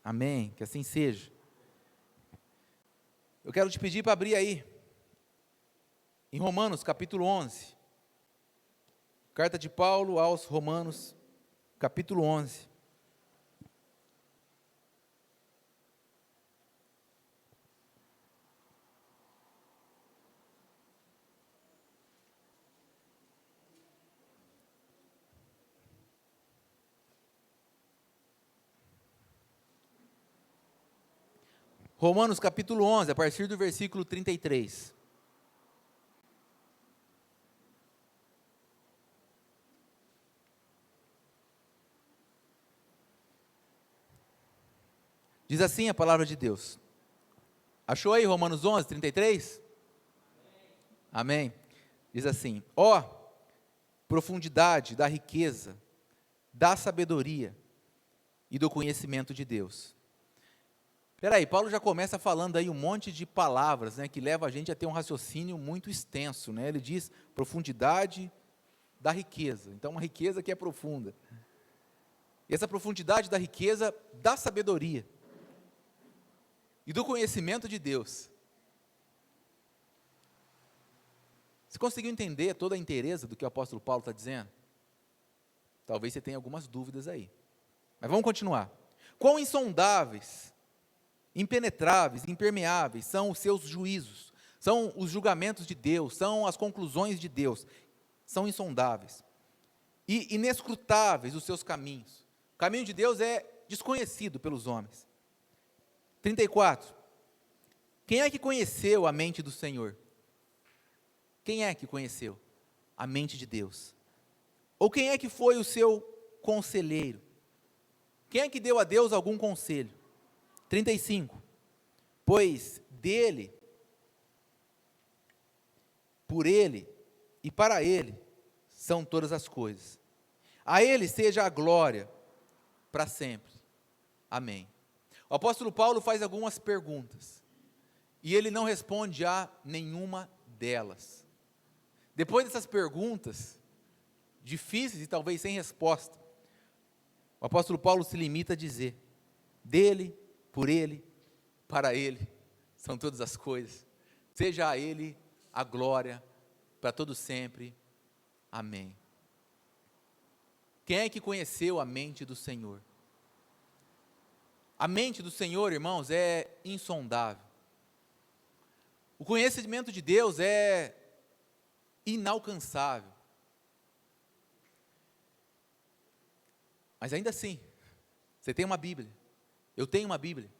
Amém, que assim seja. Eu quero te pedir para abrir aí, em Romanos capítulo 11, carta de Paulo aos Romanos, capítulo 11. Romanos capítulo 11, a partir do versículo 33. Diz assim a palavra de Deus. Achou aí Romanos 11, 33? Amém. Diz assim: ó, profundidade da riqueza, da sabedoria e do conhecimento de Deus. Espera aí, Paulo já começa falando aí um monte de palavras, né, que leva a gente a ter um raciocínio muito extenso, né? Ele diz profundidade da riqueza, então uma riqueza que é profunda. E essa profundidade da riqueza da sabedoria e do conhecimento de Deus. Você conseguiu entender toda a inteireza do que o apóstolo Paulo está dizendo? Talvez você tenha algumas dúvidas aí. Mas vamos continuar. Quão insondáveis, impenetráveis, impermeáveis são os seus juízos, são os julgamentos de Deus, são as conclusões de Deus, são insondáveis. E inescrutáveis os seus caminhos. O caminho de Deus é desconhecido pelos homens. 34. Quem é que conheceu a mente do Senhor? Quem é que conheceu a mente de Deus? Ou quem é que foi o seu conselheiro? Quem é que deu a Deus algum conselho? 35. Pois dele, por ele e para ele são todas as coisas. A ele seja a glória para sempre. Amém. O apóstolo Paulo faz algumas perguntas e ele não responde a nenhuma delas. Depois dessas perguntas, difíceis e talvez sem resposta, o apóstolo Paulo se limita a dizer: dele, por ele, para ele, são todas as coisas. Seja a ele a glória para todo sempre. Amém. Quem é que conheceu a mente do Senhor? A mente do Senhor, irmãos, é insondável. O conhecimento de Deus é inalcançável. Mas ainda assim, você tem uma Bíblia, eu tenho uma Bíblia,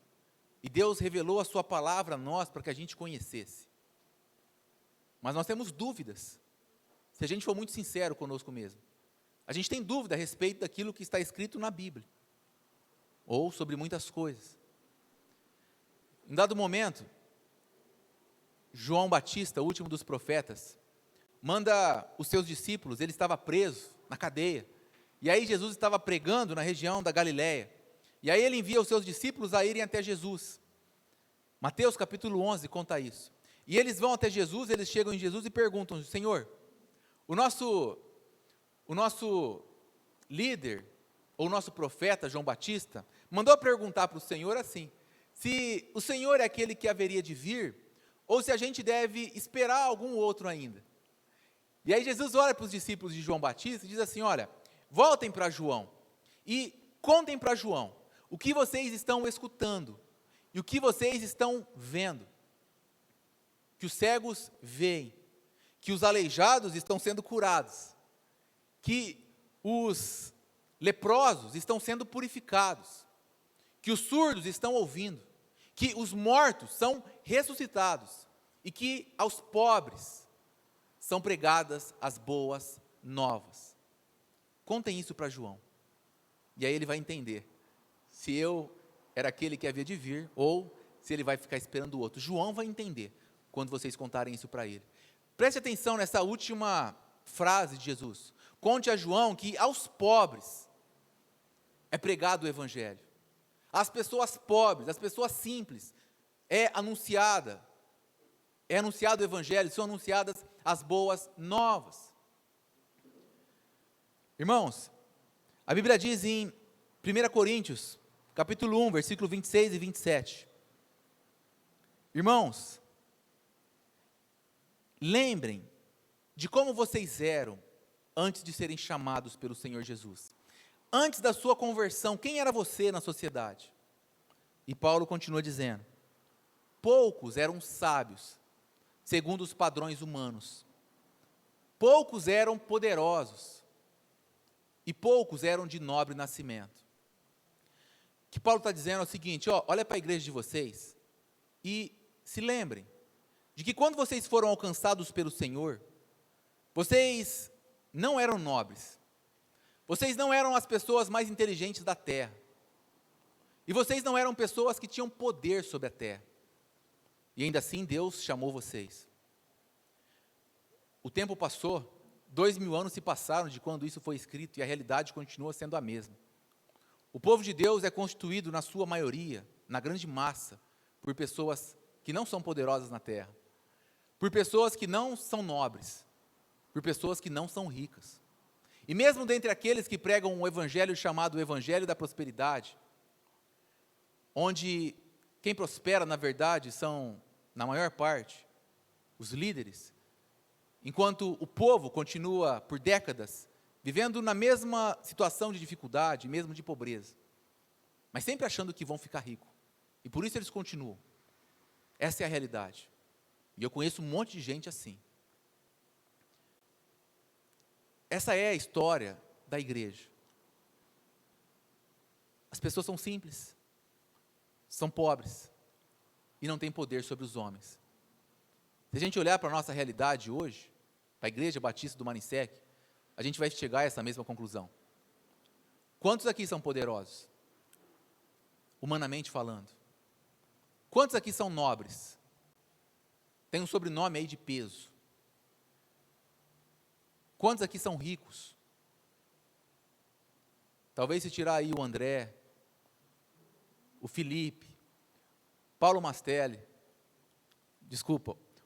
e Deus revelou a sua palavra a nós para que a gente conhecesse. Mas nós temos dúvidas, se a gente for muito sincero conosco mesmo. A gente tem dúvida a respeito daquilo que está escrito na Bíblia, ou sobre muitas coisas. Em dado momento, João Batista, o último dos profetas, manda os seus discípulos, ele estava preso na cadeia, e aí Jesus estava pregando na região da Galileia, e aí ele envia os seus discípulos a irem até Jesus. Mateus capítulo 11 conta isso. E eles vão até Jesus, eles chegam em Jesus e perguntam: Senhor, o nosso líder, ou o nosso profeta João Batista, mandou perguntar para o Senhor assim, se o Senhor é aquele que haveria de vir, ou se a gente deve esperar algum outro ainda. E aí Jesus olha para os discípulos de João Batista e diz assim: olha, voltem para João e contem para João o que vocês estão escutando e o que vocês estão vendo. Que os cegos veem, que os aleijados estão sendo curados, que os leprosos estão sendo purificados, que os surdos estão ouvindo, que os mortos são ressuscitados e que aos pobres são pregadas as boas novas. Contem isso para João, e aí ele vai entender se eu era aquele que havia de vir, ou se ele vai ficar esperando o outro. João vai entender quando vocês contarem isso para ele. Preste atenção nessa última frase de Jesus: conte a João que aos pobres é pregado o Evangelho, às pessoas pobres, às pessoas simples, é anunciado o Evangelho, são anunciadas as boas novas. Irmãos, a Bíblia diz em 1 Coríntios, capítulo 1, versículo 26 e 27. Irmãos, lembrem de como vocês eram antes de serem chamados pelo Senhor Jesus. Antes da sua conversão, quem era você na sociedade? E Paulo continua dizendo: poucos eram sábios, segundo os padrões humanos. Poucos eram poderosos, e poucos eram de nobre nascimento. O que Paulo está dizendo é o seguinte: olha para a igreja de vocês, e se lembrem, de que quando vocês foram alcançados pelo Senhor, vocês não eram nobres, vocês não eram as pessoas mais inteligentes da terra, e vocês não eram pessoas que tinham poder sobre a terra, e ainda assim Deus chamou vocês. O tempo passou, 2000 anos se passaram de quando isso foi escrito, e a realidade continua sendo a mesma. O povo de Deus é constituído, na sua maioria, na grande massa, por pessoas que não são poderosas na terra, por pessoas que não são nobres, por pessoas que não são ricas. E mesmo dentre aqueles que pregam um evangelho chamado Evangelho da Prosperidade, onde quem prospera, na verdade, são, na maior parte, os líderes, enquanto o povo continua, por décadas, vivendo na mesma situação de dificuldade, mesmo de pobreza, mas sempre achando que vão ficar ricos, e por isso eles continuam. Essa é a realidade, e eu conheço um monte de gente assim. Essa é a história da igreja. As pessoas são simples, são pobres, e não têm poder sobre os homens. Se a gente olhar para a nossa realidade hoje, para a Igreja Batista do Maniseque, a gente vai chegar a essa mesma conclusão. Quantos aqui são poderosos? Humanamente falando. Quantos aqui são nobres? Tem um sobrenome aí de peso. Quantos aqui são ricos? Talvez se tirar aí o André, o Felipe, Paulo Mastelli,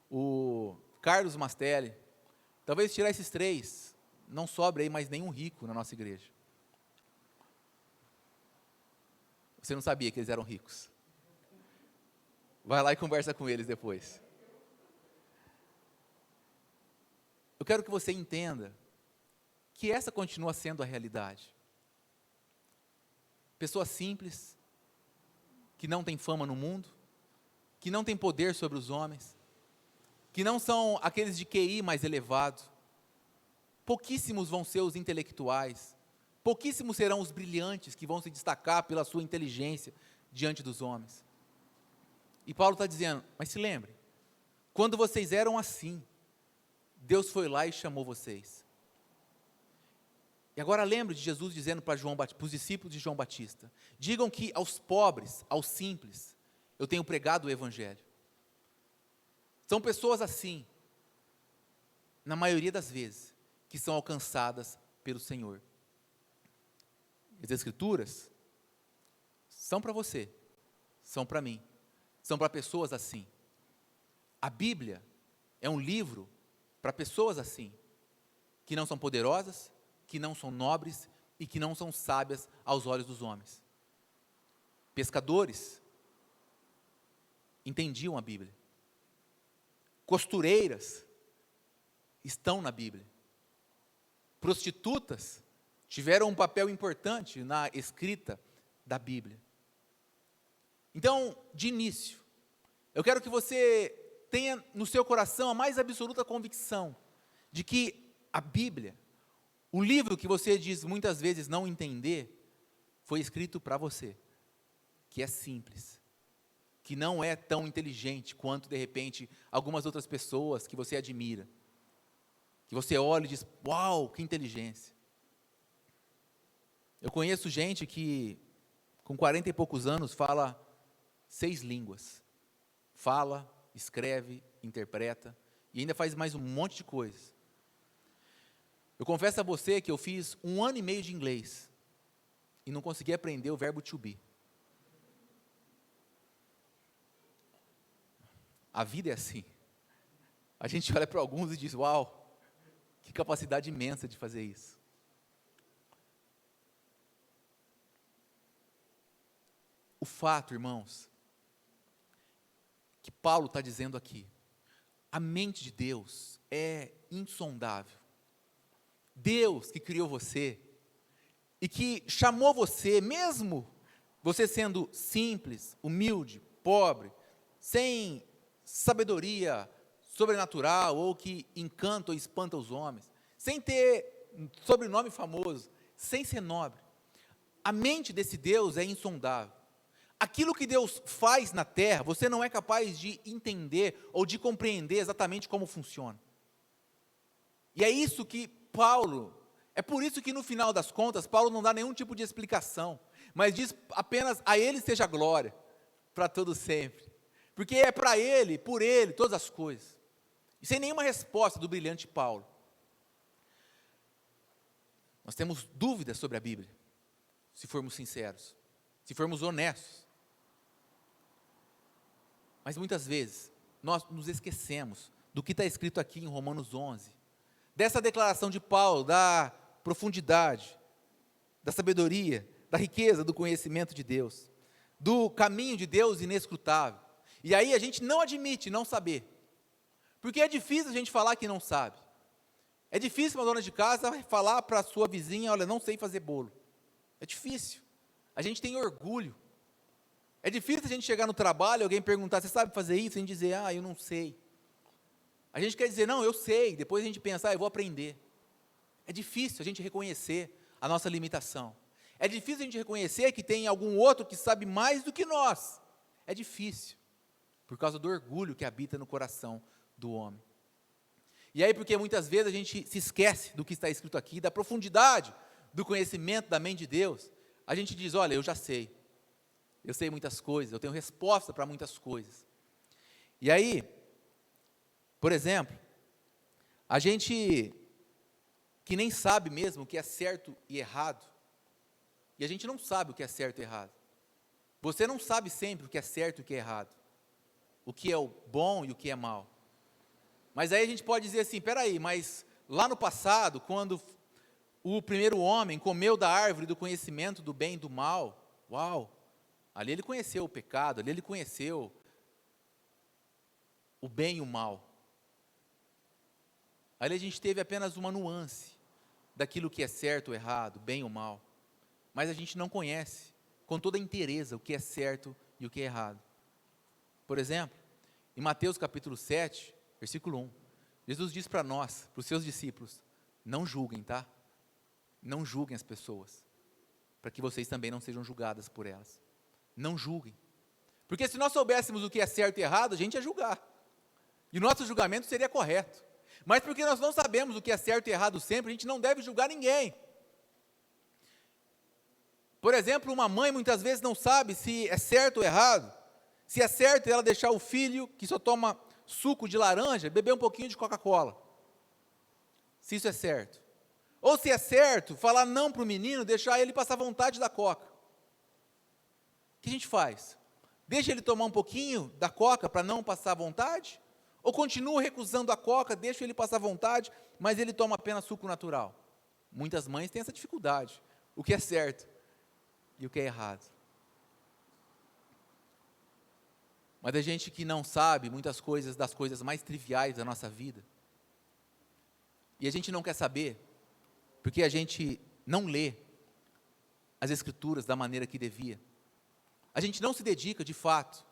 o Carlos Mastelli, talvez tirar esses três, não sobre aí mais nenhum rico na nossa igreja. Você não sabia que eles eram ricos. Vai lá e conversa com eles depois. Eu quero que você entenda que essa continua sendo a realidade. Pessoas simples, que não têm fama no mundo, que não têm poder sobre os homens, que não são aqueles de QI mais elevado. Pouquíssimos vão ser os intelectuais, pouquíssimos serão os brilhantes que vão se destacar pela sua inteligência diante dos homens. E Paulo está dizendo, mas se lembre, quando vocês eram assim, Deus foi lá e chamou vocês. E agora lembre de Jesus dizendo para os discípulos de João Batista, digam que aos pobres, aos simples, eu tenho pregado o Evangelho. São pessoas assim, na maioria das vezes, que são alcançadas pelo Senhor. As Escrituras são para você, são para mim, são para pessoas assim. A Bíblia é um livro para pessoas assim, que não são poderosas, que não são nobres e que não são sábias aos olhos dos homens. Pescadores entendiam a Bíblia. Costureiras estão na Bíblia. Prostitutas tiveram um papel importante na escrita da Bíblia. Então, de início, eu quero que você tenha no seu coração a mais absoluta convicção de que a Bíblia, o livro que você diz muitas vezes não entender, foi escrito para você, que é simples, que não é tão inteligente quanto, de repente, algumas outras pessoas que você admira, que você olha e diz, uau, que inteligência. Eu conheço gente que, com 40 e poucos anos, fala 6 línguas, fala, escreve, interpreta, e ainda faz mais um monte de coisas. Eu confesso a você que eu fiz 1 ano e meio de inglês, e não consegui aprender o verbo to be. A vida é assim. A gente olha para alguns e diz, uau, que capacidade imensa de fazer isso. o fato, irmãos, que Paulo está dizendo aqui, a mente de Deus é insondável. Deus que criou você e que chamou você, mesmo você sendo simples, humilde, pobre, sem sabedoria sobrenatural ou que encanta ou espanta os homens, sem ter sobrenome famoso, sem ser nobre. A mente desse Deus é insondável. Aquilo que Deus faz na terra, você não é capaz de entender ou de compreender exatamente como funciona. E é isso que é por isso que no final das contas, Paulo não dá nenhum tipo de explicação, mas diz apenas a Ele seja glória, para todo sempre. Porque é para Ele, por Ele, todas as coisas. E sem nenhuma resposta do brilhante Paulo. Nós temos dúvidas sobre a Bíblia, se formos sinceros, se formos honestos. Mas muitas vezes, nós nos esquecemos do que está escrito aqui em Romanos 11, dessa declaração de Paulo, da profundidade, da sabedoria, da riqueza, do conhecimento de Deus, do caminho de Deus inescrutável. E aí a gente não admite não saber, porque é difícil a gente falar que não sabe. É difícil uma dona de casa falar para a sua vizinha, olha, não sei fazer bolo. É difícil. A gente tem orgulho. É difícil a gente chegar no trabalho e alguém perguntar, você sabe fazer isso? E a gente dizer, eu não sei. A gente quer dizer, não, eu sei. Depois a gente pensa, eu vou aprender. É difícil a gente reconhecer a nossa limitação. É difícil a gente reconhecer que tem algum outro que sabe mais do que nós. É difícil, por causa do orgulho que habita no coração do homem. E aí, porque muitas vezes a gente se esquece do que está escrito aqui, da profundidade do conhecimento da mente de Deus, a gente diz, olha, eu já sei. Eu sei muitas coisas, eu tenho resposta para muitas coisas. E aí, por exemplo, a gente que nem sabe mesmo o que é certo e errado, e a gente não sabe o que é certo e errado. Você não sabe sempre o que é certo e o que é errado, o que é o bom e o que é mal. Mas aí a gente pode dizer assim, peraí, mas lá no passado, quando o primeiro homem comeu da árvore do conhecimento do bem e do mal, uau, ali ele conheceu o pecado, ali ele conheceu o bem e o mal. Ali a gente teve apenas uma nuance daquilo que é certo ou errado, bem ou mal. Mas a gente não conhece com toda a inteireza o que é certo e o que é errado. Por exemplo, em Mateus capítulo 7, versículo 1, Jesus diz para nós, para os seus discípulos, não julguem, tá? Não julguem as pessoas, para que vocês também não sejam julgadas por elas. Não julguem. Porque se nós soubéssemos o que é certo e errado, a gente ia julgar. E o nosso julgamento seria correto. Mas porque nós não sabemos o que é certo e errado sempre, a gente não deve julgar ninguém. Por exemplo, uma mãe muitas vezes não sabe se é certo ou errado. Se é certo ela deixar o filho, que só toma suco de laranja, beber um pouquinho de Coca-Cola. Se isso é certo. Ou se é certo, falar não para o menino, deixar ele passar vontade da Coca. O que a gente faz? Deixa ele tomar um pouquinho da Coca para não passar vontade? Ou continua recusando a Coca, deixa ele passar vontade, mas ele toma apenas suco natural? Muitas mães têm essa dificuldade. O que é certo e o que é errado. Mas a gente que não sabe muitas coisas das coisas mais triviais da nossa vida, e a gente não quer saber, porque a gente não lê as Escrituras da maneira que devia. A gente não se dedica, de fato,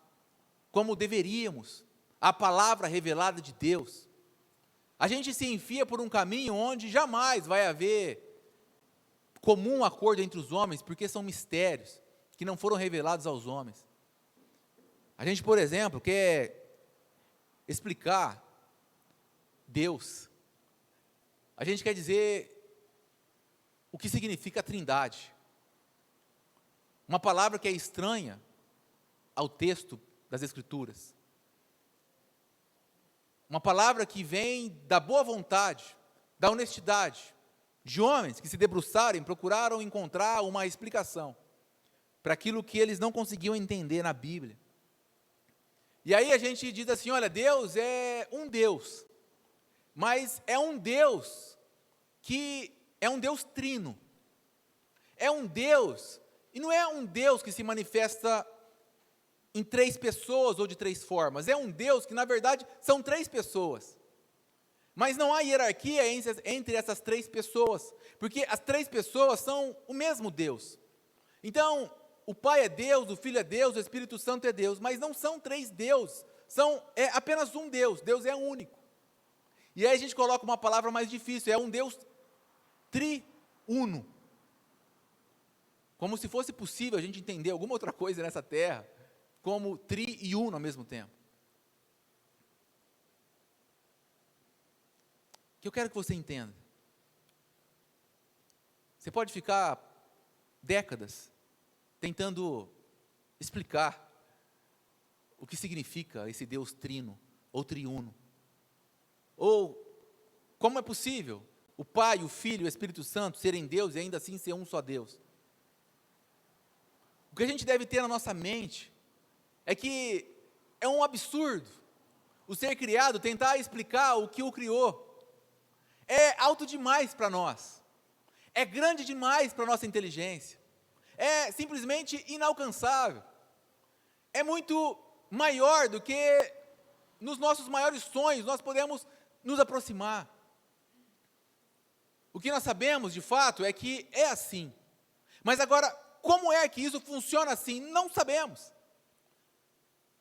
como deveríamos, à palavra revelada de Deus. A gente se enfia por um caminho onde jamais vai haver comum acordo entre os homens, porque são mistérios que não foram revelados aos homens. A gente, por exemplo, quer explicar Deus. A gente quer dizer o que significa a Trindade. Uma palavra que é estranha ao texto das Escrituras. Uma palavra que vem da boa vontade, da honestidade, de homens que se debruçaram, procuraram encontrar uma explicação para aquilo que eles não conseguiam entender na Bíblia. E aí a gente diz assim, olha, Deus é um Deus, mas é um Deus que é um Deus trino. É um Deus, e não é um Deus que se manifesta em três pessoas ou de três formas. É um Deus que, na verdade, são três pessoas. Mas não há hierarquia entre essas três pessoas, porque as três pessoas são o mesmo Deus. Então, o Pai é Deus, o Filho é Deus, o Espírito Santo é Deus, mas não são três deuses, é apenas um Deus, Deus é único. E aí a gente coloca uma palavra mais difícil, é um Deus triuno. Como se fosse possível a gente entender alguma outra coisa nessa terra, como tri e uno ao mesmo tempo. O que eu quero que você entenda. Você pode ficar décadas tentando explicar o que significa esse Deus trino ou triuno. Ou como é possível o Pai, o Filho e o Espírito Santo serem Deus e ainda assim ser um só Deus. O que a gente deve ter na nossa mente é que é um absurdo o ser criado tentar explicar o que o criou. É alto demais para nós, é grande demais para a nossa inteligência, é simplesmente inalcançável, é muito maior do que nos nossos maiores sonhos nós podemos nos aproximar. O que nós sabemos de fato é que é assim, mas agora, como é que isso funciona assim? Não sabemos,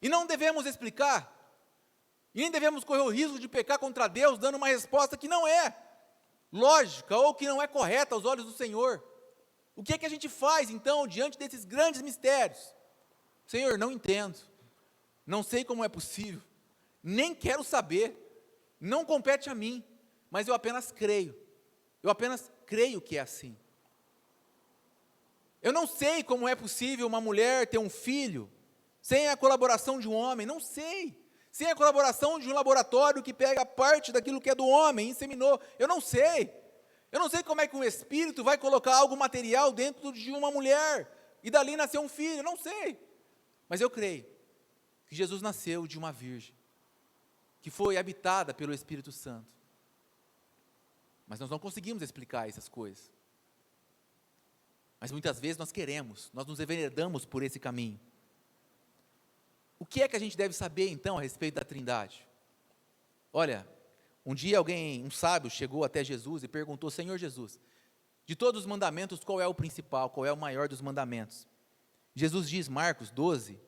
e não devemos explicar, e nem devemos correr o risco de pecar contra Deus, dando uma resposta que não é lógica, ou que não é correta aos olhos do Senhor. O que é que a gente faz, então, diante desses grandes mistérios? Senhor, não entendo, não sei como é possível, nem quero saber, não compete a mim, mas eu apenas creio que é assim. Eu não sei como é possível uma mulher ter um filho, sem a colaboração de um homem, não sei. Sem a colaboração de um laboratório que pega parte daquilo que é do homem, inseminou, eu não sei como é que um espírito vai colocar algo material dentro de uma mulher, e dali nascer um filho, eu não sei, mas eu creio, que Jesus nasceu de uma virgem, que foi habitada pelo Espírito Santo, mas nós não conseguimos explicar essas coisas, mas muitas vezes nós nos enveredamos por esse caminho. O que é que a gente deve saber, então, a respeito da Trindade? Olha, um dia um sábio, chegou até Jesus e perguntou: Senhor Jesus, de todos os mandamentos, qual é o principal, qual é o maior dos mandamentos? Jesus diz, Marcos 12,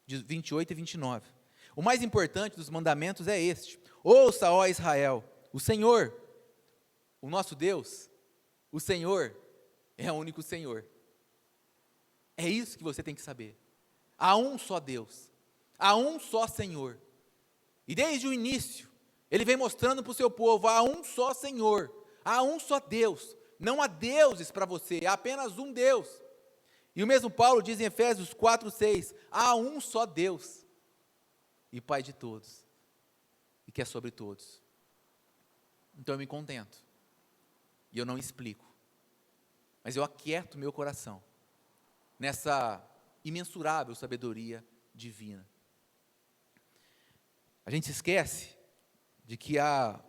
28 e 29, o mais importante dos mandamentos é este: ouça, ó Israel, o Senhor, o nosso Deus, o Senhor é o único Senhor. É isso que você tem que saber. Há um só Deus. Há um só Senhor, e desde o início, Ele vem mostrando para o seu povo, há um só Senhor, há um só Deus, não há deuses para você, há apenas um Deus, e o mesmo Paulo diz em Efésios 4:6, há um só Deus, e Pai de todos, e que é sobre todos. Então eu me contento, e eu não explico, mas eu aquieto meu coração, nessa imensurável sabedoria divina. A gente se esquece de que há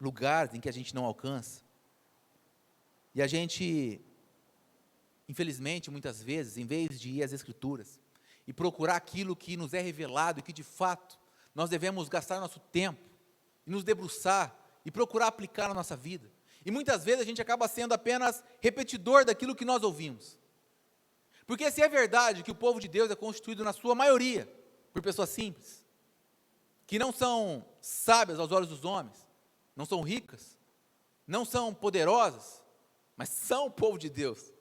lugares em que a gente não alcança, e a gente, infelizmente, muitas vezes, em vez de ir às Escrituras, e procurar aquilo que nos é revelado, e que de fato, nós devemos gastar nosso tempo, e nos debruçar, e procurar aplicar na nossa vida, e muitas vezes a gente acaba sendo apenas repetidor daquilo que nós ouvimos, porque se é verdade que o povo de Deus é constituído na sua maioria, por pessoas simples, que não são sábias aos olhos dos homens, não são ricas, não são poderosas, mas são o povo de Deus,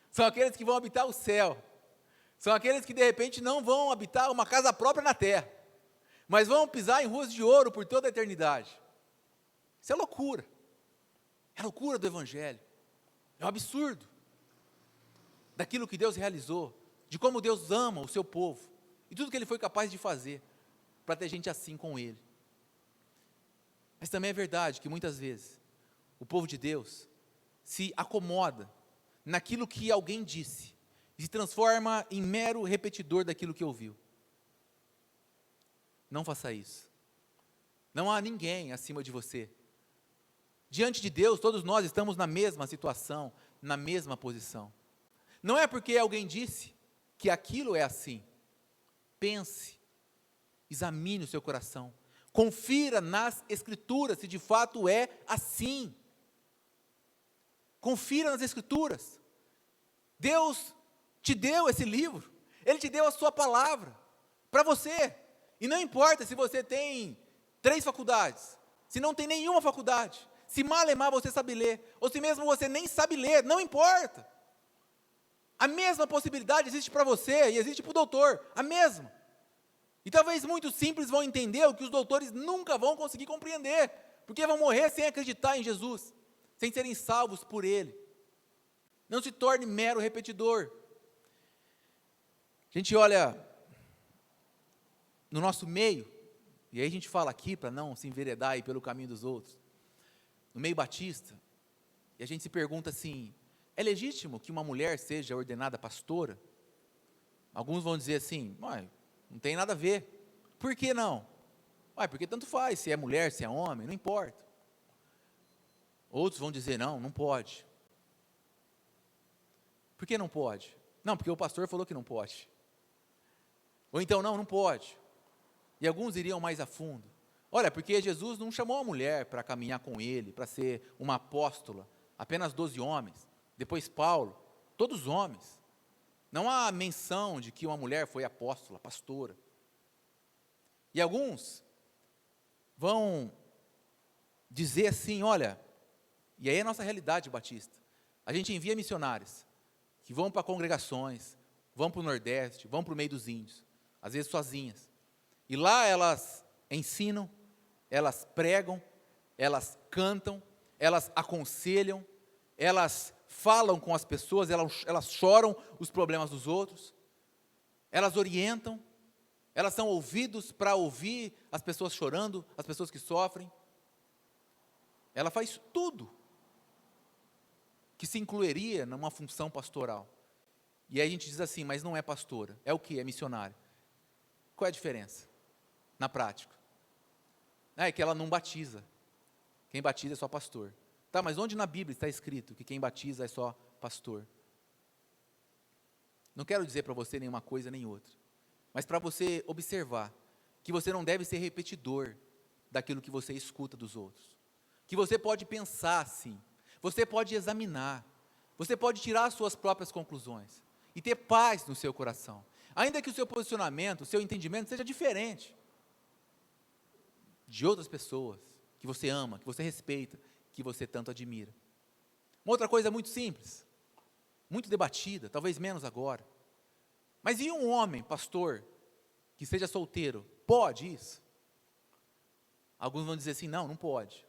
são aqueles que vão habitar o céu, são aqueles que de repente não vão habitar uma casa própria na terra, mas vão pisar em ruas de ouro por toda a eternidade. Isso é loucura do Evangelho, é um absurdo, daquilo que Deus realizou, de como Deus ama o seu povo, e tudo que Ele foi capaz de fazer, para ter gente assim com Ele. Mas também é verdade que muitas vezes, o povo de Deus se acomoda naquilo que alguém disse, e se transforma em mero repetidor daquilo que ouviu. Não faça isso. Não há ninguém acima de você. Diante de Deus, todos nós estamos na mesma situação, na mesma posição. Não é porque alguém disse que aquilo é assim. pense, examine o seu coração, confira nas Escrituras se de fato é assim. Confira nas Escrituras. Deus te deu esse livro, Ele te deu a sua palavra, para você, e não importa se você tem 3 faculdades, se não tem nenhuma faculdade, se malemar você sabe ler, ou se mesmo você nem sabe ler, não importa, a mesma possibilidade existe para você, e existe para o doutor, a mesma, e talvez muitos simples vão entender o que os doutores nunca vão conseguir compreender, porque vão morrer sem acreditar em Jesus, sem serem salvos por Ele. Não se torne mero repetidor. A gente olha no nosso meio, e aí a gente fala aqui para não se enveredar aí pelo caminho dos outros, no meio batista, e a gente se pergunta assim, é legítimo que uma mulher seja ordenada pastora? Alguns vão dizer assim, não tem nada a ver. Por que não? Porque tanto faz, se é mulher, se é homem, não importa. Outros vão dizer, não pode. Por que não pode? Não, porque o pastor falou que não pode. Ou então, não pode. E alguns iriam mais a fundo. Olha, porque Jesus não chamou a mulher para caminhar com ele, para ser uma apóstola, apenas 12 homens. Depois Paulo, todos homens. Não há menção de que uma mulher foi apóstola, pastora. E alguns vão dizer assim, olha, e aí é a nossa realidade batista. A gente envia missionários que vão para congregações, vão para o Nordeste, vão para o meio dos índios, às vezes sozinhas. E lá elas ensinam, elas pregam, elas cantam, elas aconselham, elas falam com as pessoas, elas choram os problemas dos outros, elas orientam, elas são ouvidos para ouvir as pessoas chorando, as pessoas que sofrem. Ela faz tudo que se incluiria numa função pastoral. E aí a gente diz assim, mas não é pastora, é o que? É missionária. Qual é a diferença? Na prática. É que ela não batiza. Quem batiza é só pastor. Tá, mas onde na Bíblia está escrito que quem batiza é só pastor? Não quero dizer para você nenhuma coisa nem outra, mas para você observar que você não deve ser repetidor daquilo que você escuta dos outros. Que você pode pensar assim, você pode examinar, você pode tirar as suas próprias conclusões e ter paz no seu coração, ainda que o seu posicionamento, o seu entendimento seja diferente de outras pessoas que você ama, que você respeita, que você tanto admira. Uma outra coisa muito simples, muito debatida, talvez menos agora, mas e um homem, pastor, que seja solteiro, pode isso? Alguns vão dizer assim, não pode.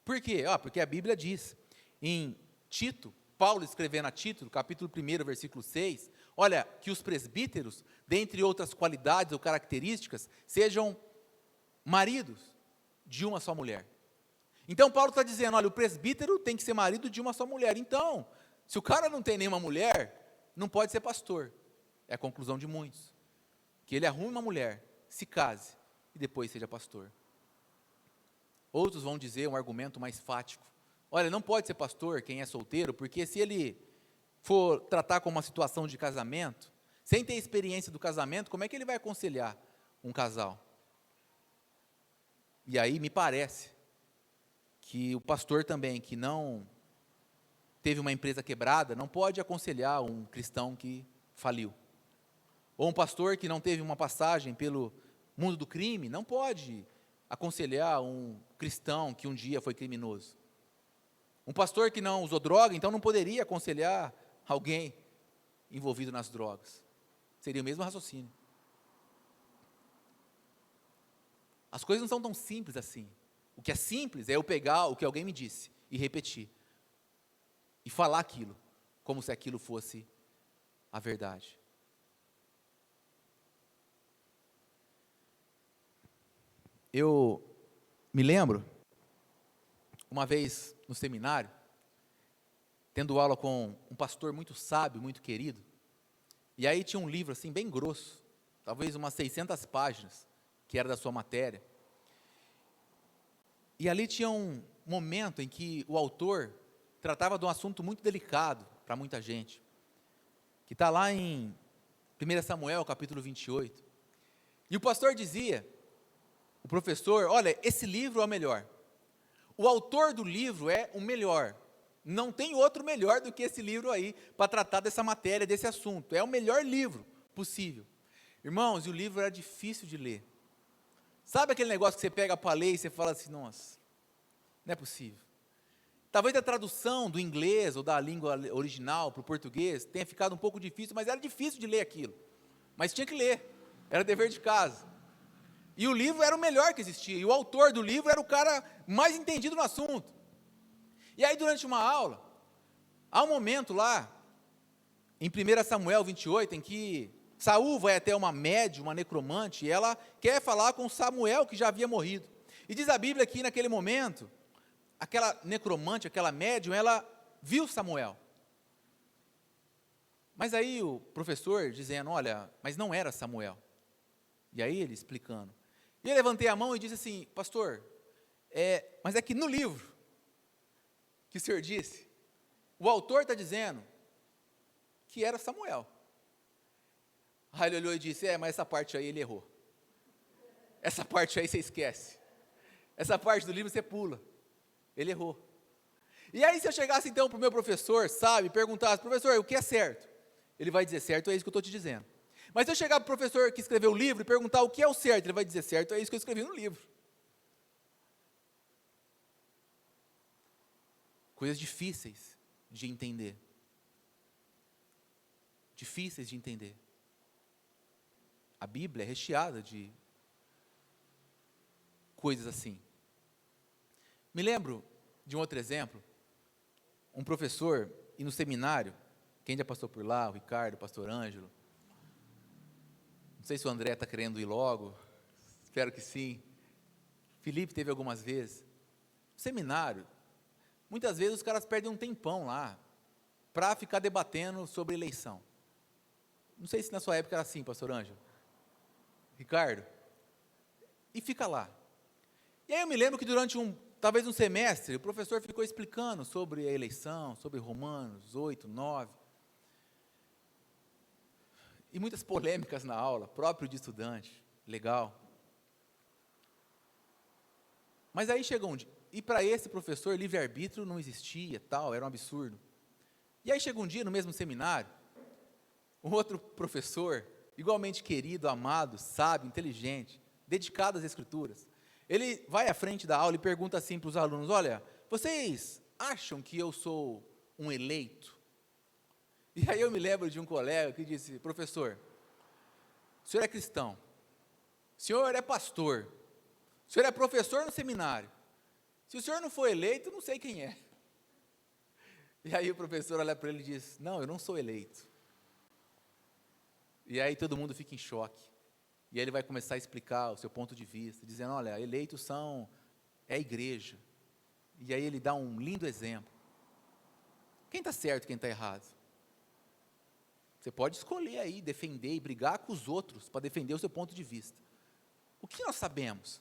Por quê? Porque a Bíblia diz, em Tito, Paulo escrevendo a Tito, capítulo 1, versículo 6, olha, que os presbíteros, dentre outras qualidades ou características, sejam maridos de uma só mulher. Então Paulo está dizendo, olha, o presbítero tem que ser marido de uma só mulher. Então, se o cara não tem nenhuma mulher, não pode ser pastor. É a conclusão de muitos. Que ele arrume uma mulher, se case e depois seja pastor. Outros vão dizer um argumento mais fático. Olha, não pode ser pastor quem é solteiro, porque se ele for tratar como uma situação de casamento, sem ter experiência do casamento, como é que ele vai aconselhar um casal? E aí me parece que o pastor também, que não teve uma empresa quebrada, não pode aconselhar um cristão que faliu. Ou um pastor que não teve uma passagem pelo mundo do crime, não pode aconselhar um cristão que um dia foi criminoso. Um pastor que não usou droga, então não poderia aconselhar alguém envolvido nas drogas. Seria o mesmo raciocínio. As coisas não são tão simples assim. O que é simples é eu pegar o que alguém me disse e repetir. E falar aquilo, como se aquilo fosse a verdade. Eu me lembro, uma vez no seminário, tendo aula com um pastor muito sábio, muito querido, e aí tinha um livro assim bem grosso, talvez umas 600 páginas, que era da sua matéria, e ali tinha um momento em que o autor tratava de um assunto muito delicado para muita gente, que está lá em 1 Samuel, capítulo 28, E o pastor dizia, o professor, olha, esse livro é o melhor. O autor do livro é o melhor. Não tem outro melhor do que esse livro aí, para tratar dessa matéria, desse assunto. É o melhor livro possível. Irmãos, e o livro era difícil de ler. Sabe aquele negócio que você pega para ler e você fala assim, nossa, não é possível. Talvez a tradução do inglês ou da língua original para o português tenha ficado um pouco difícil, mas era difícil de ler aquilo. Mas tinha que ler, era dever de casa. E o livro era o melhor que existia, e o autor do livro era o cara mais entendido no assunto. E aí, durante uma aula, há um momento lá, em 1 Samuel 28, em que Saul vai até uma médium, uma necromante, e ela quer falar com Samuel, que já havia morrido. E diz a Bíblia que naquele momento, aquela necromante, aquela médium, ela viu Samuel. Mas aí o professor dizendo, olha, mas não era Samuel. E aí ele explicando. E eu levantei a mão e disse assim, pastor, mas é que no livro que o senhor disse, o autor está dizendo que era Samuel. Aí ele olhou e disse, mas essa parte aí ele errou. Essa parte aí você esquece. Essa parte do livro você pula. Ele errou. E aí se eu chegasse então para o meu professor, sabe, e perguntasse, professor, o que é certo? Ele vai dizer, certo, é isso que eu estou te dizendo. Mas se eu chegar para o professor que escreveu o livro e perguntar o que é o certo, ele vai dizer, certo, é isso que eu escrevi no livro. Coisas difíceis de entender. Difíceis de entender. A Bíblia é recheada de coisas assim. Me lembro de um outro exemplo, um professor, e no seminário, quem já passou por lá, o Ricardo, o pastor Ângelo, não sei se o André está querendo ir logo, espero que sim, Felipe teve algumas vezes, no seminário, muitas vezes os caras perdem um tempão lá, para ficar debatendo sobre eleição. Não sei se na sua época era assim, pastor Ângelo, Ricardo, e fica lá. E aí eu me lembro que durante talvez um semestre, o professor ficou explicando sobre a eleição, sobre Romanos 8, 9, e muitas polêmicas na aula, próprio de estudante, legal. Mas aí chegou um dia, e para esse professor, livre-arbítrio não existia, tal, era um absurdo. E aí chegou um dia, no mesmo seminário, um outro professor, igualmente querido, amado, sábio, inteligente, dedicado às escrituras, ele vai à frente da aula e pergunta assim para os alunos, olha, vocês acham que eu sou um eleito? E aí eu me lembro de um colega que disse, professor, o senhor é cristão, o senhor é pastor, o senhor é professor no seminário, se o senhor não for eleito, não sei quem é. E aí o professor olha para ele e diz, não, eu não sou eleito. E aí todo mundo fica em choque. E aí ele vai começar a explicar o seu ponto de vista, dizendo, olha, eleitos é a igreja. E aí ele dá um lindo exemplo. Quem está certo e quem está errado? Você pode escolher aí, defender e brigar com os outros para defender o seu ponto de vista. O que nós sabemos?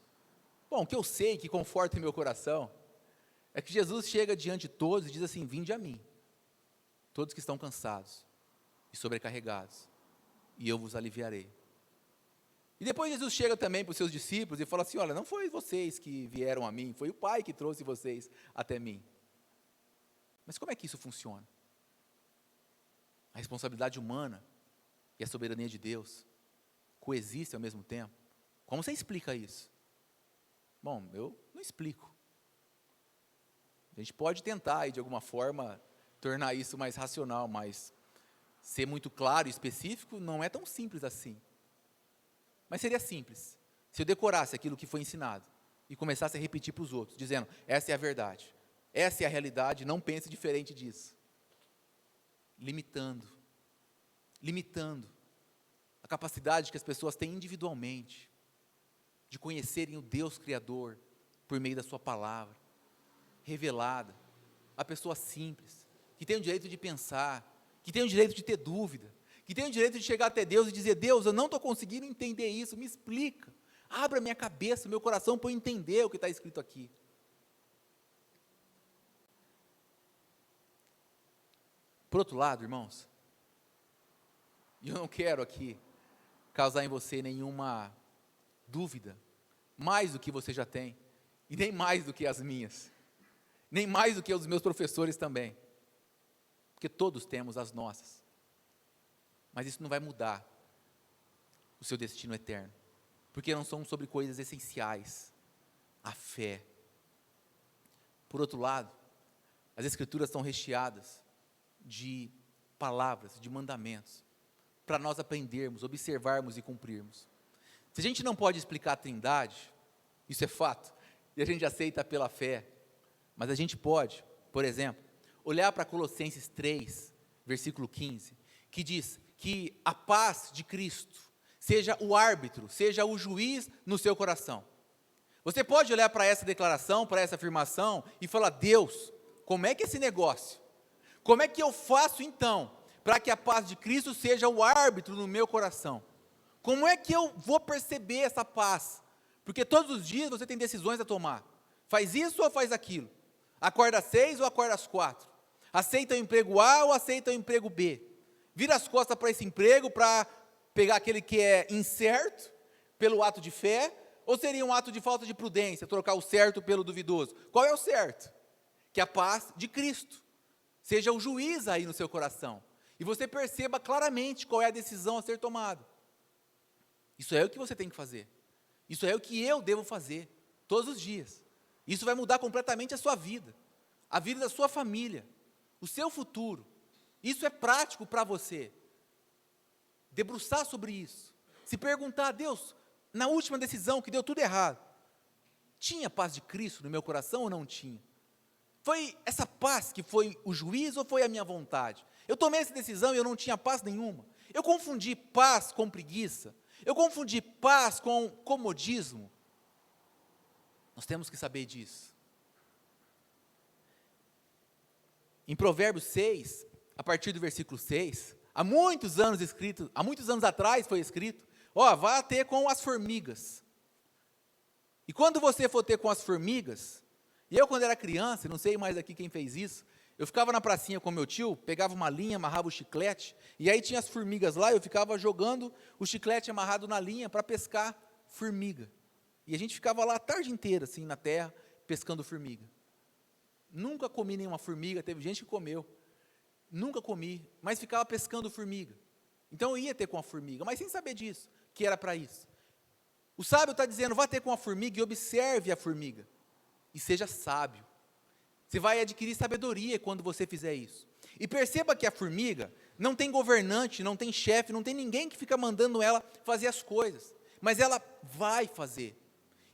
Bom, o que eu sei, que conforta em meu coração, é que Jesus chega diante de todos e diz assim, vinde a mim, todos que estão cansados e sobrecarregados, e eu vos aliviarei. E depois Jesus chega também para os seus discípulos e fala assim, olha, não foi vocês que vieram a mim, foi o Pai que trouxe vocês até mim. Mas como é que isso funciona? A responsabilidade humana e a soberania de Deus coexistem ao mesmo tempo? Como você explica isso? Bom, eu não explico. A gente pode tentar, de alguma forma, tornar isso mais racional, mas ser muito claro e específico não é tão simples assim. Mas seria simples, se eu decorasse aquilo que foi ensinado e começasse a repetir para os outros, dizendo, essa é a verdade, essa é a realidade, não pense diferente disso. Limitando a capacidade que as pessoas têm individualmente de conhecerem o Deus Criador por meio da sua palavra, revelada, a pessoa simples, que tem o direito de pensar, que tem o direito de ter dúvida, que tem o direito de chegar até Deus e dizer, Deus, eu não estou conseguindo entender isso, me explica, abra minha cabeça, meu coração para eu entender o que está escrito aqui. Por outro lado, irmãos, e eu não quero aqui causar em você nenhuma dúvida, mais do que você já tem, e nem mais do que as minhas, nem mais do que os meus professores também, porque todos temos as nossas, mas isso não vai mudar o seu destino eterno, porque não são sobre coisas essenciais, a fé. Por outro lado, as Escrituras estão recheadas de palavras, de mandamentos, para nós aprendermos, observarmos e cumprirmos. Se a gente não pode explicar a Trindade, isso é fato, e a gente aceita pela fé, mas a gente pode, por exemplo, olhar para Colossenses 3, versículo 15, que diz que a paz de Cristo seja o árbitro, seja o juiz no seu coração. Você pode olhar para essa declaração, para essa afirmação e falar: Deus, como é que é esse negócio? Como é que eu faço então para que a paz de Cristo seja o árbitro no meu coração? Como é que eu vou perceber essa paz? Porque todos os dias você tem decisões a tomar. Faz isso ou faz aquilo? Acorda às 6 ou acorda às 4? Aceita o emprego A ou aceita o emprego B? Vira as costas para esse emprego para pegar aquele que é incerto, pelo ato de fé, ou seria um ato de falta de prudência, trocar o certo pelo duvidoso? Qual é o certo? Que a paz de Cristo seja o juiz aí no seu coração, e você perceba claramente qual é a decisão a ser tomada. Isso é o que você tem que fazer, isso é o que eu devo fazer, todos os dias. Isso vai mudar completamente a sua vida, a vida da sua família, o seu futuro. Isso é prático para você. Debruçar sobre isso, se perguntar: Deus, na última decisão que deu tudo errado, tinha paz de Cristo no meu coração ou não tinha? Foi essa paz que foi o juiz ou foi a minha vontade? Eu tomei essa decisão e eu não tinha paz nenhuma. Eu confundi paz com preguiça. Eu confundi paz com comodismo. Nós temos que saber disso. Em Provérbios 6, a partir do versículo 6, há muitos anos atrás foi escrito: vá ter com as formigas. E quando você for ter com as formigas, e eu quando era criança, não sei mais aqui quem fez isso, eu ficava na pracinha com meu tio, pegava uma linha, amarrava o chiclete, e aí tinha as formigas lá, eu ficava jogando o chiclete amarrado na linha para pescar formiga. E a gente ficava lá a tarde inteira, assim, na terra, pescando formiga. Nunca comi nenhuma formiga, teve gente que comeu. Nunca comi, mas ficava pescando formiga. Então eu ia ter com a formiga, mas sem saber disso, que era para isso. O sábio está dizendo: vá ter com a formiga e observe a formiga. E seja sábio. Você vai adquirir sabedoria quando você fizer isso. E perceba que a formiga não tem governante, não tem chefe, não tem ninguém que fica mandando ela fazer as coisas. Mas ela vai fazer.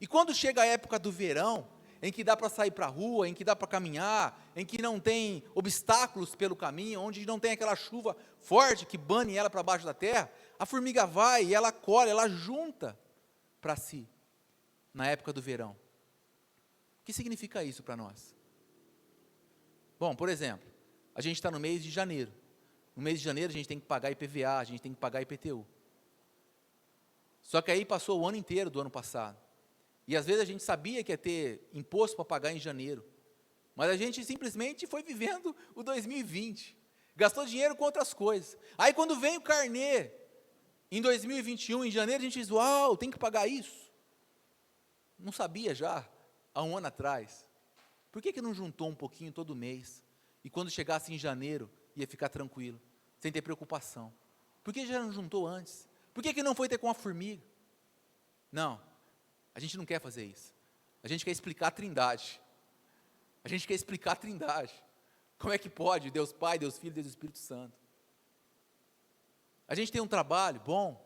E quando chega a época do verão, em que dá para sair para a rua, em que dá para caminhar, em que não tem obstáculos pelo caminho, onde não tem aquela chuva forte que bane ela para baixo da terra, a formiga vai e ela colhe, ela junta para si, na época do verão. O que significa isso para nós? Bom, por exemplo, a gente está no mês de janeiro. No mês de janeiro a gente tem que pagar IPVA, a gente tem que pagar IPTU. Só que aí passou o ano inteiro do ano passado. E às vezes a gente sabia que ia ter imposto para pagar em janeiro. Mas a gente simplesmente foi vivendo o 2020. Gastou dinheiro com outras coisas. Aí quando vem o carnê, em 2021, em janeiro, a gente diz: uau, tem que pagar isso. Não sabia já, há um ano atrás. Por que não juntou um pouquinho todo mês? E quando chegasse em janeiro, ia ficar tranquilo, sem ter preocupação. Por que já não juntou antes? Por que não foi ter com a formiga? Não, a gente não quer fazer isso. A gente quer explicar a Trindade. A gente quer explicar a Trindade. Como é que pode Deus Pai, Deus Filho, Deus Espírito Santo? A gente tem um trabalho bom,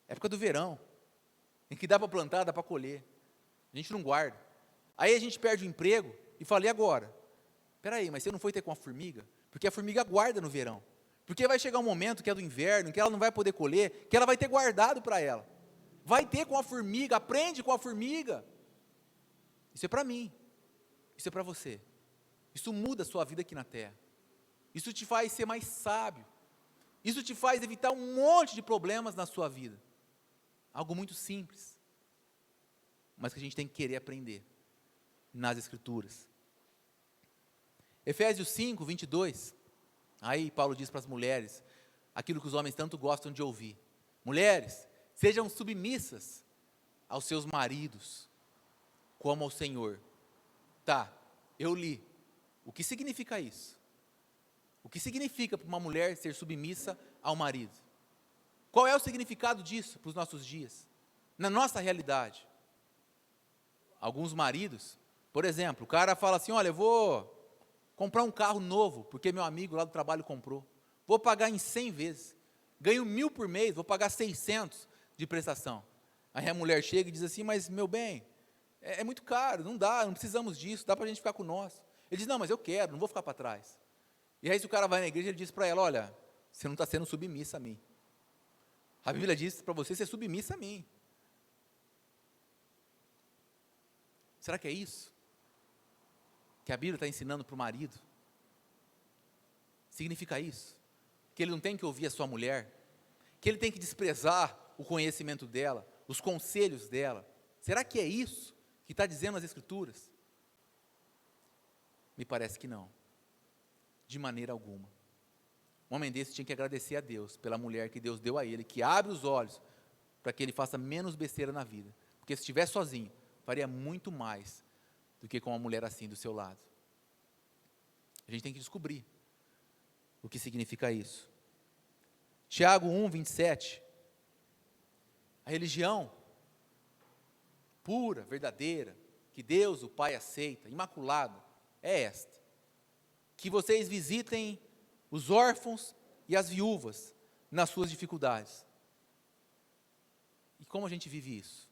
época do verão, em que dá para plantar, dá para colher. A gente não guarda. Aí a gente perde o emprego e fala: e agora? Espera aí, mas você não foi ter com a formiga? Porque a formiga guarda no verão. Porque vai chegar um momento que é do inverno, que ela não vai poder colher, que ela vai ter guardado para ela. Vai ter com a formiga, aprende com a formiga. Isso é para mim, isso é para você. Isso muda a sua vida aqui na terra. Isso te faz ser mais sábio. Isso te faz evitar um monte de problemas na sua vida. Algo muito simples, mas que a gente tem que querer aprender nas Escrituras. Efésios 5, 22, aí Paulo diz para as mulheres, aquilo que os homens tanto gostam de ouvir: mulheres, sejam submissas aos seus maridos como ao Senhor. Tá, eu li. O que significa isso? O que significa para uma mulher ser submissa ao marido? Qual é o significado disso para os nossos dias? Na nossa realidade. Alguns maridos, por exemplo, o cara fala assim, olha, eu vou comprar um carro novo, porque meu amigo lá do trabalho comprou. Vou pagar em 100 vezes. Ganho 1.000 por mês, vou pagar 600 de prestação. Aí a mulher chega e diz assim, mas meu bem, é muito caro, não dá, não precisamos disso, dá para a gente ficar com o nosso. Ele diz, não, mas eu quero, não vou ficar para trás. E aí se o cara vai na igreja, ele diz para ela, olha, você não está sendo submissa a mim. A Bíblia diz para você ser submissa a mim. Será que é isso que a Bíblia está ensinando para o marido? Significa isso? Que ele não tem que ouvir a sua mulher? Que ele tem que desprezar o conhecimento dela, os conselhos dela? Será que é isso que está dizendo as Escrituras? Me parece que não, de maneira alguma. Um homem desse tinha que agradecer a Deus pela mulher que Deus deu a ele, que abre os olhos para que ele faça menos besteira na vida, porque se estiver sozinho, faria muito mais do que com uma mulher assim do seu lado. A gente tem que descobrir o que significa isso. Tiago 1, 27. A religião pura, verdadeira, que Deus, o Pai, aceita, imaculada, é esta: que vocês visitem os órfãos e as viúvas nas suas dificuldades. E como a gente vive isso?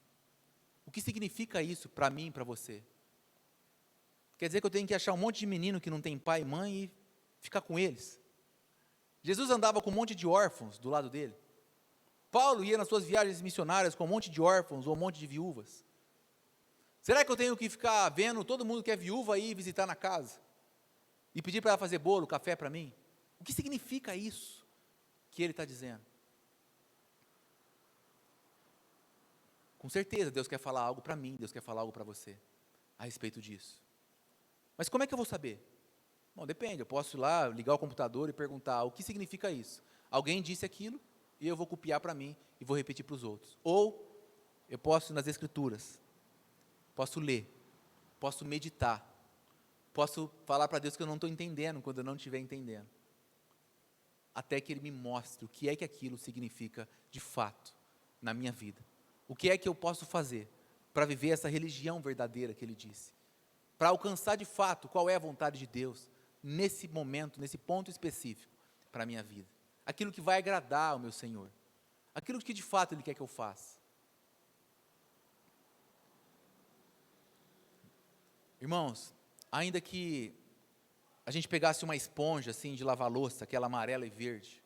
O que significa isso para mim e para você? Quer dizer que eu tenho que achar um monte de menino que não tem pai e mãe e ficar com eles? Jesus andava com um monte de órfãos do lado dele. Paulo ia nas suas viagens missionárias com um monte de órfãos ou um monte de viúvas. Será que eu tenho que ficar vendo todo mundo que é viúva aí visitar na casa? E pedir para ela fazer bolo, café para mim? O que significa isso que ele está dizendo? Com certeza Deus quer falar algo para mim, Deus quer falar algo para você a respeito disso. Mas como é que eu vou saber? Bom, depende, eu posso ir lá, ligar o computador e perguntar o que significa isso. Alguém disse aquilo e eu vou copiar para mim e vou repetir para os outros. Ou eu posso ir nas Escrituras, posso ler, posso meditar, posso falar para Deus que eu não estou entendendo quando eu não estiver entendendo. Até que Ele me mostre o que é que aquilo significa de fato na minha vida. O que é que eu posso fazer para viver essa religião verdadeira que Ele disse? Para alcançar de fato qual é a vontade de Deus nesse momento, nesse ponto específico para a minha vida. Aquilo que vai agradar ao meu Senhor. Aquilo que de fato Ele quer que eu faça. Irmãos, ainda que a gente pegasse uma esponja assim de lavar louça, aquela amarela e verde,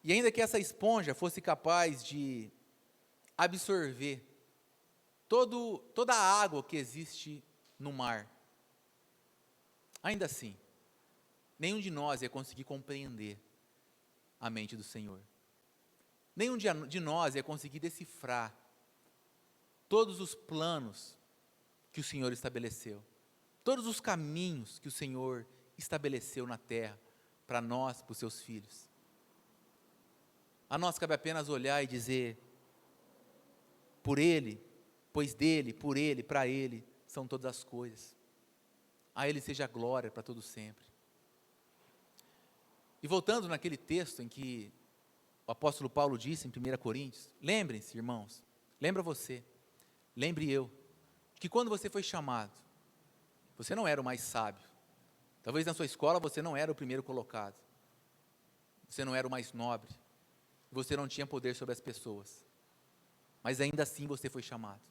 e ainda que essa esponja fosse capaz de absorver toda a água que existe no mar, ainda assim, nenhum de nós ia conseguir compreender a mente do Senhor. Nenhum de nós ia conseguir decifrar todos os planos que o Senhor estabeleceu, todos os caminhos que o Senhor estabeleceu na terra, para nós, para os seus filhos. A nós cabe apenas olhar e dizer, por Ele, pois dEle, por Ele, para Ele, são todas as coisas. A Ele seja a glória para todo sempre. E voltando naquele texto em que o apóstolo Paulo disse em 1 Coríntios, lembrem-se, irmãos, lembra você, lembre eu, que quando você foi chamado, você não era o mais sábio. Talvez na sua escola você não era o primeiro colocado. Você não era o mais nobre. Você não tinha poder sobre as pessoas. Mas ainda assim você foi chamado.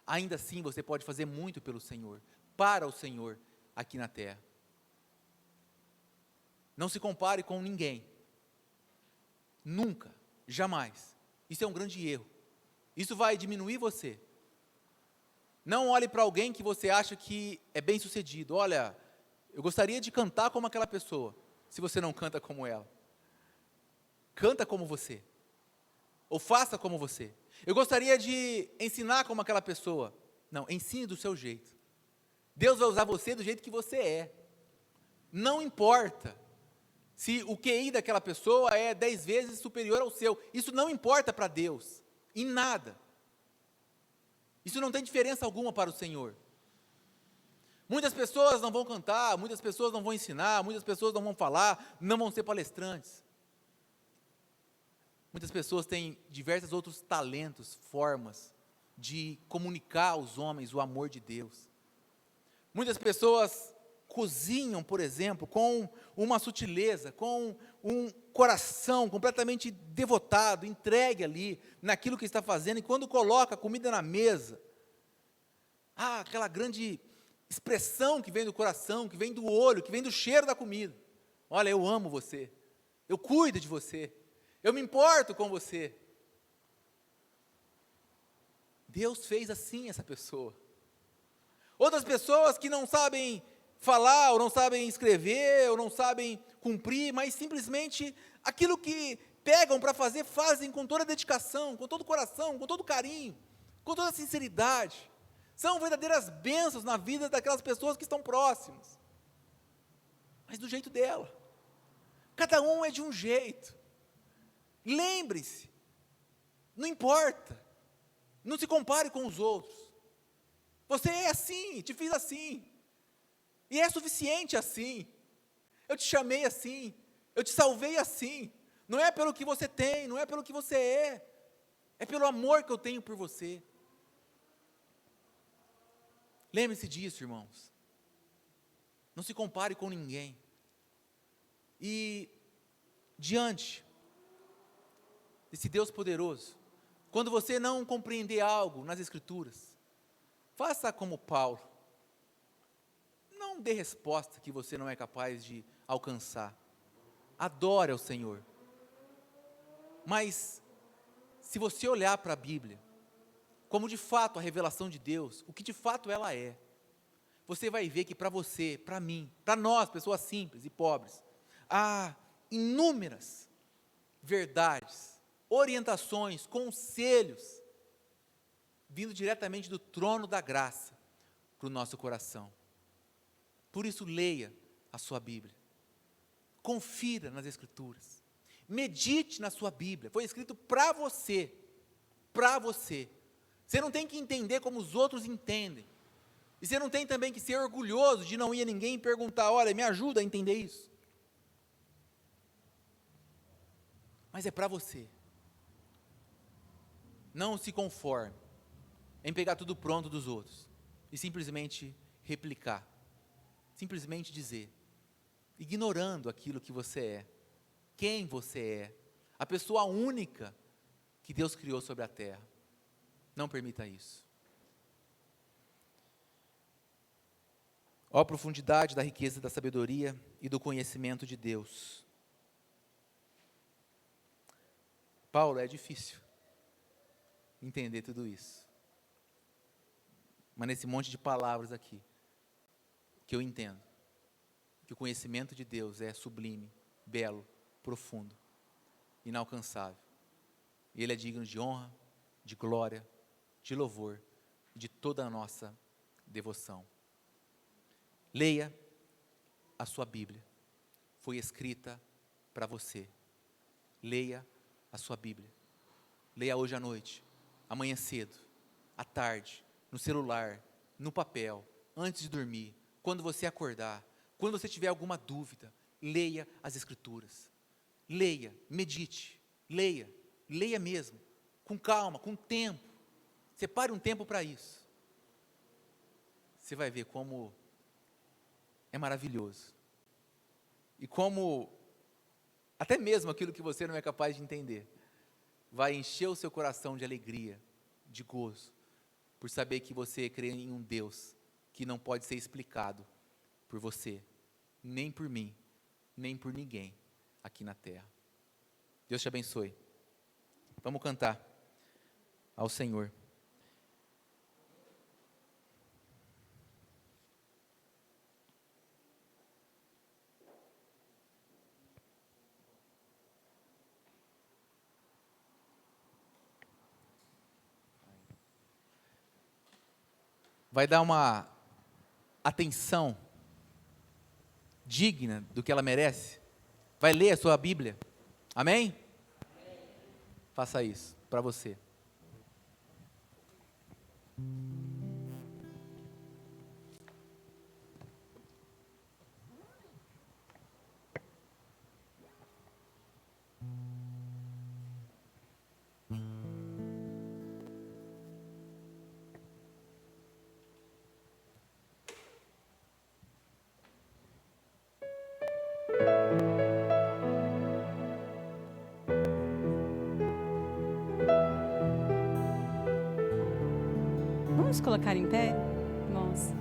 Ainda assim você pode fazer muito pelo Senhor, para o Senhor aqui na terra. Não se compare com ninguém. Nunca, jamais. Isso é um grande erro. Isso vai diminuir você. Não olhe para alguém que você acha que é bem sucedido. Olha, eu gostaria de cantar como aquela pessoa, se você não canta como ela. Canta como você. Ou faça como você. Eu gostaria de ensinar como aquela pessoa. Não, ensine do seu jeito. Deus vai usar você do jeito que você é. Não importa se o QI daquela pessoa é 10 vezes superior ao seu. Isso não importa para Deus, em nada. Isso não tem diferença alguma para o Senhor. Muitas pessoas não vão cantar, muitas pessoas não vão ensinar, muitas pessoas não vão falar, não vão ser palestrantes. Muitas pessoas têm diversos outros talentos, formas de comunicar aos homens o amor de Deus. Muitas pessoas cozinham, por exemplo, com uma sutileza, com um coração completamente devotado, entregue ali naquilo que está fazendo, e quando coloca a comida na mesa, aquela grande expressão que vem do coração, que vem do olho, que vem do cheiro da comida. Olha, eu amo você, eu cuido de você, eu me importo com você. Deus fez assim essa pessoa. Outras pessoas que não sabem falar, ou não sabem escrever, ou não sabem cumprir, mas simplesmente aquilo que pegam para fazer, fazem com toda a dedicação, com todo o coração, com todo o carinho, com toda a sinceridade. São verdadeiras bênçãos na vida daquelas pessoas que estão próximas, mas do jeito dela. Cada um é de um jeito. Lembre-se, não importa, não se compare com os outros. Você é assim, te fiz assim, e é suficiente assim. Eu te chamei assim, eu te salvei assim. Não é pelo que você tem, não é pelo que você é pelo amor que eu tenho por você. Lembre-se disso, irmãos. Não se compare com ninguém. E diante desse Deus poderoso, quando você não compreender algo nas Escrituras, faça como Paulo. Não dê resposta que você não é capaz de alcançar. Adore ao Senhor. Mas, se você olhar para a Bíblia, como de fato a revelação de Deus, o que de fato ela é, você vai ver que para você, para mim, para nós, pessoas simples e pobres, há inúmeras verdades, orientações, conselhos, vindo diretamente do trono da graça para o nosso coração. Por isso, leia a sua Bíblia, confira nas Escrituras, medite na sua Bíblia, foi escrito para você, para você. Você não tem que entender como os outros entendem, e você não tem também que ser orgulhoso de não ir a ninguém e perguntar, olha, me ajuda a entender isso. Mas é para você. Não se conforme em pegar tudo pronto dos outros e simplesmente replicar, simplesmente dizer, ignorando aquilo que você é, quem você é, a pessoa única que Deus criou sobre a terra. Não permita isso. Ó profundidade da riqueza da sabedoria e do conhecimento de Deus. Paulo, é difícil entender tudo isso. Mas nesse monte de palavras aqui, que eu entendo, que o conhecimento de Deus é sublime, belo, profundo, inalcançável. E Ele é digno de honra, de glória, de louvor, de toda a nossa devoção. Leia a sua Bíblia, foi escrita para você. Leia a sua Bíblia. Leia hoje à noite, amanhã cedo, à tarde, no celular, no papel, antes de dormir, quando você acordar, quando você tiver alguma dúvida, leia as Escrituras. Leia, medite, leia mesmo, com calma, com tempo. Separe um tempo para isso. Você vai ver como é maravilhoso. E como, até mesmo aquilo que você não é capaz de entender, vai encher o seu coração de alegria, de gozo, por saber que você crê em um Deus que não pode ser explicado por você, nem por mim, nem por ninguém aqui na terra. Deus te abençoe. Vamos cantar ao Senhor. Vai dar uma atenção digna do que ela merece? Vai ler a sua Bíblia? Amém? Faça isso para você. Vamos colocar em pé, irmãos?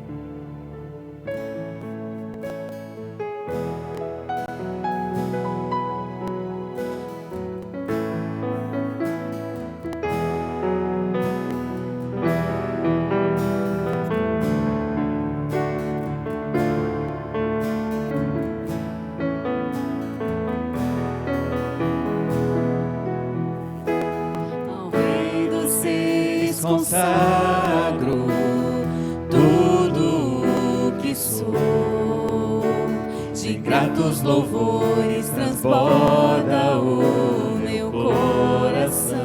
Ao Rei dos Seis consagro tudo o que sou, de gratos louvores transborda o meu coração.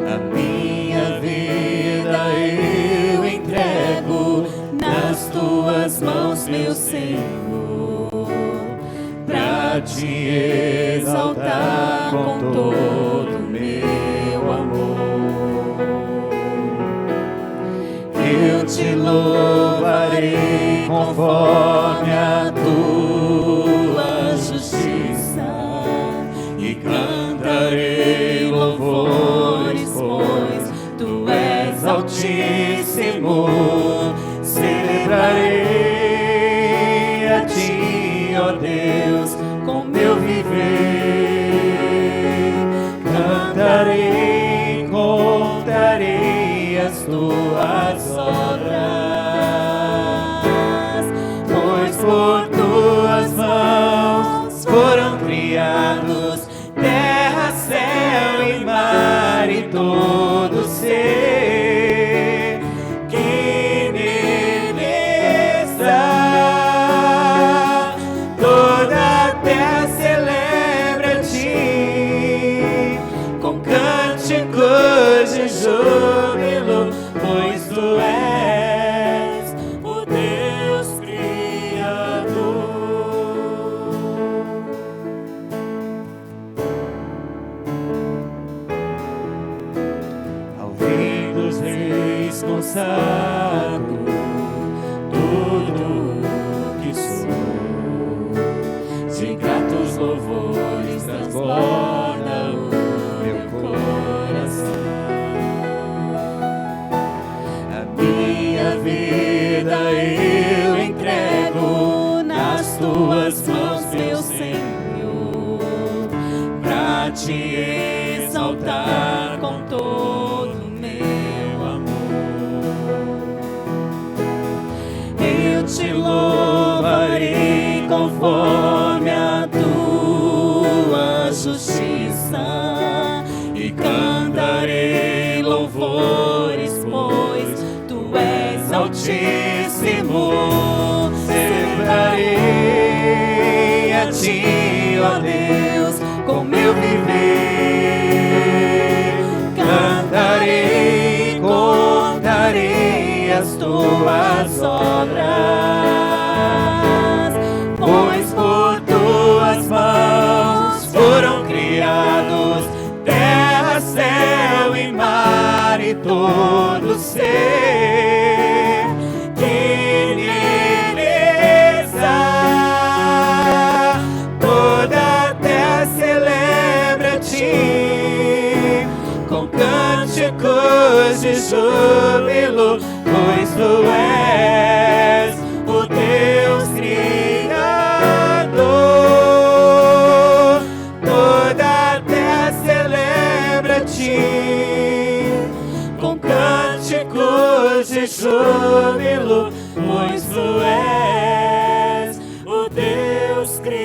A minha vida eu entrego nas tuas mãos, meu Senhor, pra te exaltar com todo meu amor. Eu te louvarei conforme a tua justiça e cantarei louvores, pois tu és altíssimo. Celebrarei a ti, ó Deus, com meu viver. Cantarei, contarei as tuas obras, pois por tuas mãos foram criados terra, céu e mar e todo ser que nele está. Toda a terra celebra a ti com cânticos de júbilo, pois tu és o Deus Criador. Ao Rei dos Reis consagro tudo o que sou, de gratos louvores transborda o meu coração. A minha vida eu entrego nas tuas mãos, meu Senhor, pra te exaltar com todo o meu amor. Eu te louvarei conforme a tua justiça e cantarei louvores, pois tu és altíssimo. Celebrarei a ti, ó Deus, com meu viver. Cantarei, contarei as tuas obras, pois por tuas mãos foram criados terra, céu e mar e todo ser que nele está. Toda a terra celebra a ti com cânticos de júbilo, pois tu és o Deus Criador. Toda a terra celebra a ti com cânticos de júbilo, pois tu és o Deus Criador.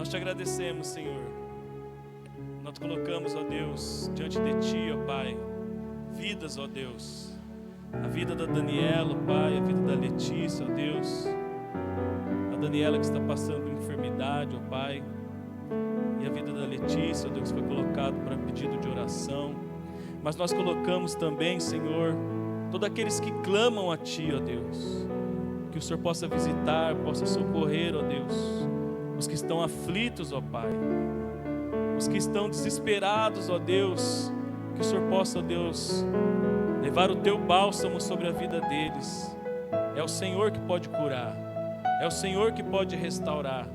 Nós te agradecemos, Senhor. Nós te colocamos, ó Deus, diante de Ti, ó Pai, vidas, ó Deus. A vida da Daniela, ó Pai, a vida da Letícia, ó Deus. A Daniela que está passando por enfermidade, ó Pai. E a vida da Letícia, ó Deus, foi colocado para pedido de oração. Mas nós colocamos também, Senhor, todos aqueles que clamam a Ti, ó Deus. Que o Senhor possa visitar, possa socorrer, ó Deus, os que estão aflitos, ó Pai. Os que estão desesperados, ó Deus. Que o Senhor possa, ó Deus, levar o Teu bálsamo sobre a vida deles. É o Senhor que pode curar. É o Senhor que pode restaurar.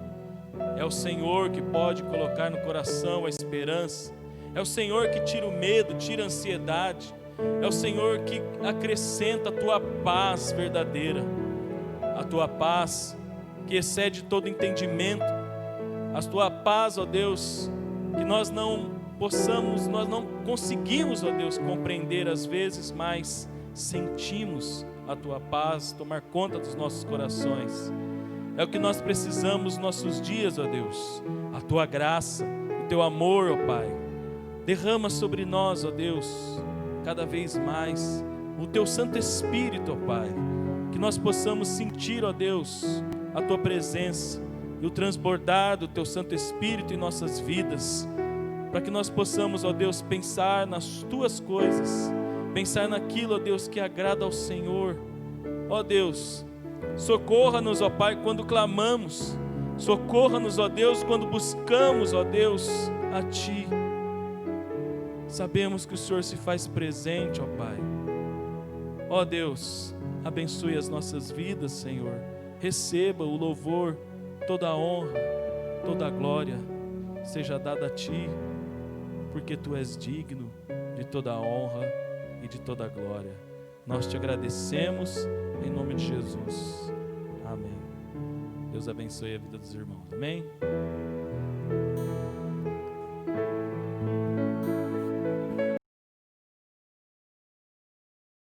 É o Senhor que pode colocar no coração a esperança. É o Senhor que tira o medo, tira a ansiedade. É o Senhor que acrescenta a Tua paz verdadeira. A Tua paz que excede todo entendimento. A Tua paz, ó Deus, que nós não conseguimos, ó Deus, compreender às vezes, mas sentimos a Tua paz tomar conta dos nossos corações. É o que nós precisamos nos nossos dias, ó Deus. A Tua graça, o Teu amor, ó Pai. Derrama sobre nós, ó Deus, cada vez mais o Teu Santo Espírito, ó Pai. Que nós possamos sentir, ó Deus, a Tua presença e o transbordar do Teu Santo Espírito em nossas vidas. Para que nós possamos, ó Deus, pensar nas Tuas coisas, pensar naquilo, ó Deus, que agrada ao Senhor. Ó Deus, socorra-nos, ó Pai, quando clamamos, socorra-nos, ó Deus, quando buscamos, ó Deus, a Ti. Sabemos que o Senhor se faz presente, ó Pai. Ó Deus, abençoe as nossas vidas, Senhor. Receba o louvor, toda a honra, toda a glória seja dada a Ti, porque Tu és digno de toda a honra e de toda a glória. Nós Te agradecemos em nome de Jesus. Amém. Deus abençoe a vida dos irmãos. Amém.